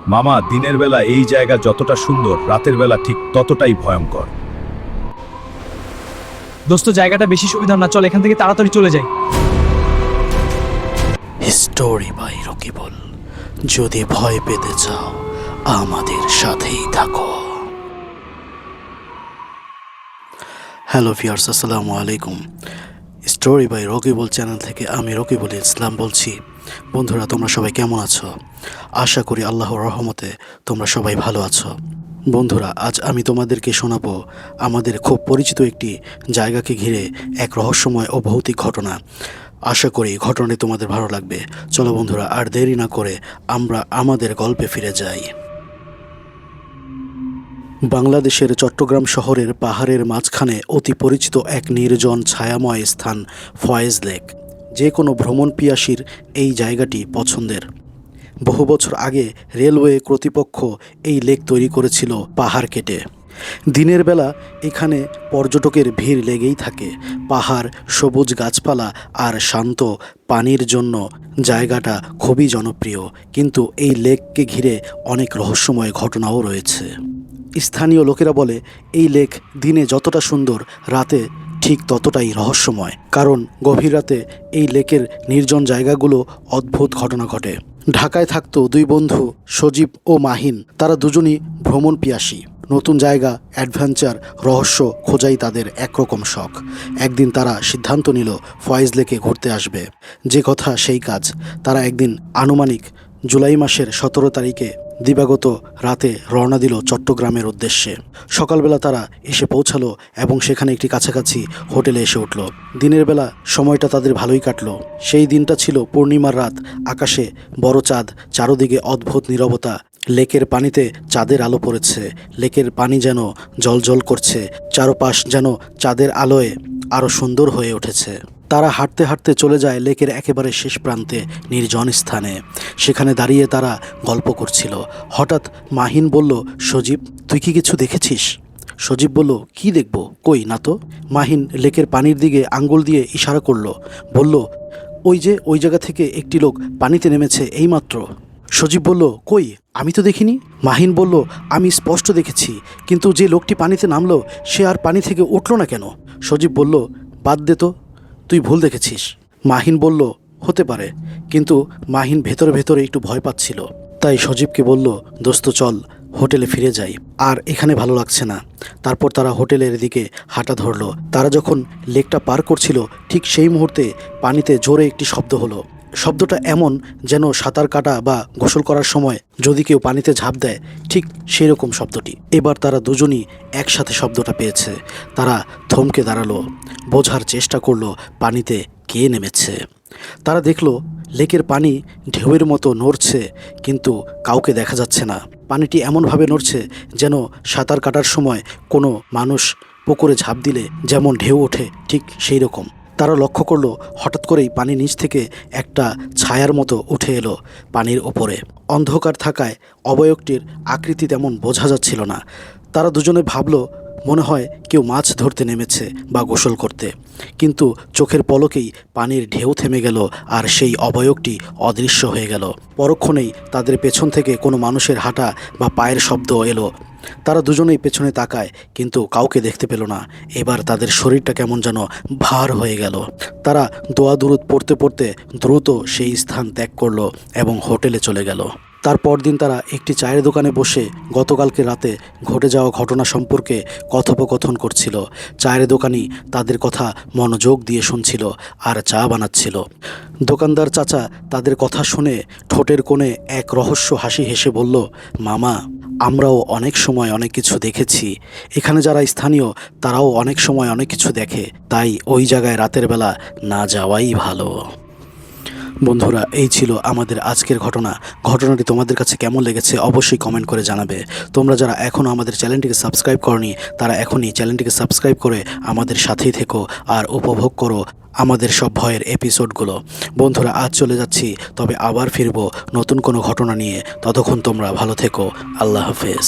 মামা, দিনের বেলা এই জায়গা যতটা সুন্দর, রাতের বেলা ঠিক ততটাই ভয়ঙ্কর। দোস্ত, জায়গাটা বেশি সুবিধা না, চল এখান থেকে তাড়াতাড়ি চলে যাই। Story by Rakibul. যদি ভয় পেতে চাও আমাদের সাথেই থাকো। হ্যালো ভিউয়ার্স, আসসালামু আলাইকুম। স্টোরি বাই রকিবুল চ্যানেল থেকে আমি রকিবুল ইসলাম বলছি। বন্ধুরা, তোমরা সবাই কেমন আছো? আশা করি আল্লাহর রহমতে তোমরা সবাই ভালো আছো। বন্ধুরা, আজ আমি তোমাদেরকে শোনাবো আমাদের খুব পরিচিত একটি জায়গাকে ঘিরে এক রহস্যময় ও ভৌতিক ঘটনা। আশা করি ঘটনাটি তোমাদের ভালো লাগবে। চলো বন্ধুরা, আর দেরি না করে আমরা আমাদের গল্পে ফিরে যাই। বাংলাদেশের চট্টগ্রাম শহরের পাহাড়ের মাঝখানে অতি পরিচিত এক নির্জন ছায়াময় স্থান ফয়েজ লেক। যে কোনো ভ্রমণ পিয়াসীর এই জায়গাটি পছন্দের। বহু বছর আগে রেলওয়ে কর্তৃপক্ষ এই লেক তৈরি করেছিল পাহাড় কেটে। দিনের বেলা এখানে পর্যটকের ভিড় লেগেই থাকে। পাহাড়, সবুজ গাছপালা আর শান্ত পানির জন্য জায়গাটা খুবই জনপ্রিয়। কিন্তু এই লেককে ঘিরে অনেক রহস্যময় ঘটনাও রয়েছে। স্থানীয় লোকেরা বলে এই লেক দিনে যতটা সুন্দর, রাতে ঠিক ততটাই রহস্যময়। কারণ গভীর রাতে এই লেকের নির্জন জায়গাগুলো অদ্ভুত ঘটনা ঘটে। ঢাকায় থাকতো দুই বন্ধু সজীব ও মাহিন। তারা দুজনই ভ্রমণ পিয়াসী। নতুন জায়গা, অ্যাডভেঞ্চার, রহস্য খোঁজাই তাদের একরকম শখ। একদিন তারা সিদ্ধান্ত নিল ফয়েজ লেকে ঘুরতে আসবে। যে কথা সেই কাজ। তারা একদিন আনুমানিক জুলাই মাসের 17 তারিখে দিবাগত রাতে রওনা দিল চট্টগ্রামের উদ্দেশ্যে। সকালবেলা তারা এসে পৌঁছালো এবং সেখানে একটি কাছাকাছি হোটেলে এসে উঠল। দিনের বেলা সময়টা তাদের ভালোই কাটলো। সেই দিনটা ছিল পূর্ণিমার রাত। আকাশে বড় চাঁদ, চারদিকে অদ্ভুত নীরবতা। লেকের পানিতে চাঁদের আলো পড়েছে। লেকের পানি যেন জ্বলজ্বল করছে। চারপাশ যেন চাঁদের আলোয় আরও সুন্দর হয়ে উঠেছে। তারা হাঁটতে হাঁটতে চলে যায় লেকের একেবারে শেষ প্রান্তে নির্জন স্থানে। সেখানে দাঁড়িয়ে তারা গল্প করছিল। হঠাৎ মাহিন বলল, সজীব, তুই কি কিছু দেখেছিস? সজীব বলল, কি দেখব? কই না তো। মাহিন লেকের পানির দিকে আঙ্গুল দিয়ে ইশারা করলো। বলল, ওই জায়গা থেকে একটি লোক পানিতে নেমেছে এইমাত্র। সজীব বলল, কই? আমি তো দেখিনি। মাহিন বলল, আমি স্পষ্ট দেখেছি, কিন্তু যে লোকটি পানিতে নামলো সে আর পানি থেকে উঠল না কেন? সজীব বলল, বাদ দে তো, তুই ভুল দেখেছিস। মাহিন বলল, হতে পারে। কিন্তু মাহিন ভেতরে ভেতরে একটু ভয় পাচ্ছিল। তাই সজীবকে বলল, দোস্ত চল হোটেলে ফিরে যাই, আর এখানে ভালো লাগছে না। তারপর তারা হোটেলের দিকে হাঁটা ধরলো। তারা যখন লেকটা পার করছিল ঠিক সেই মুহূর্তে পানিতে জোরে একটি শব্দ হলো। শব্দটা এমন যেন সাঁতার কাটা বা গোসল করার সময় যদি কেউ পানিতে ঝাঁপ দেয়, ঠিক সেই রকম শব্দটি। এবার তারা দুজনই একসাথে শব্দটা পেয়েছে। তারা থমকে দাঁড়ালো, বোঝার চেষ্টা করলো পানিতে কে নেমেছে। তারা দেখলো লেকের পানি ঢেউয়ের মতো নড়ছে, কিন্তু কাউকে দেখা যাচ্ছে না। পানিটি এমনভাবে নড়ছে যেন সাঁতার কাটার সময় কোনো মানুষ পুকুরে ঝাঁপ দিলে যেমন ঢেউ ওঠে, ঠিক সেই রকম। তারা লক্ষ্য করলো হঠাৎ করেই পানির নিচ থেকে একটা ছায়ার মতো উঠে এলো পানির ওপরে। অন্ধকার থাকায় অবয়বটির আকৃতি তেমন বোঝা যাচ্ছিল না। তারা দুজনে ভাবলো মনে হয় কেউ মাছ ধরতে নেমেছে বা গোসল করতে। কিন্তু চোখের পলকেই পানির ঢেউ থেমে গেল আর সেই অবয়বটি অদৃশ্য হয়ে গেল। পরক্ষণেই তাদের পেছন থেকে কোনো মানুষের হাঁটা বা পায়ের শব্দ এলো। তারা দুজনেই পেছনে তাকায়, কিন্তু কাউকে দেখতে পেল না। এবার তাদের শরীরটা কেমন যেন ভার হয়ে গেল। তারা দোয়া দুরুদ পড়তে পড়তে দ্রুত সেই স্থান ত্যাগ করলো এবং হোটেলে চলে গেল। তারপর দিন তারা একটি চায়ের দোকানে বসে গতকালকে রাতে ঘটে যাওয়া ঘটনা সম্পর্কে কথোপকথন করছিল। চায়ের দোকানি তাদের কথা মনোযোগ দিয়ে শুনছিল আর চা বানাচ্ছিল। দোকানদার চাচা তাদের কথা শুনে ঠোঁটের কোণে এক রহস্য হাসি হেসে বলল, মামা, আমরাও অনেক সময় অনেক কিছু দেখেছি। এখানে যারা স্থানীয় তারাও অনেক সময় অনেক কিছু দেখে। তাই ওই জায়গায় রাতের বেলা না যাওয়াই ভালো। বন্ধুরা, এই ছিল আমাদের আজকের ঘটনাটি তোমাদের কাছে কেমন লেগেছে অবশ্যই কমেন্ট করে জানাবে। তোমরা যারা এখনও আমাদের চ্যানেলটিকে সাবস্ক্রাইব করনি তারা এখনই চ্যানেলটিকে সাবস্ক্রাইব করে আমাদের সাথেই থেকো আর উপভোগ করো আমাদের সব ভয়ের এপিসোডগুলো। বন্ধুরা, আজ চলে যাচ্ছি, তবে আবার ফিরবো নতুন কোনো ঘটনা নিয়ে। ততক্ষণ তোমরা ভালো থেকো। আল্লাহ হাফেজ।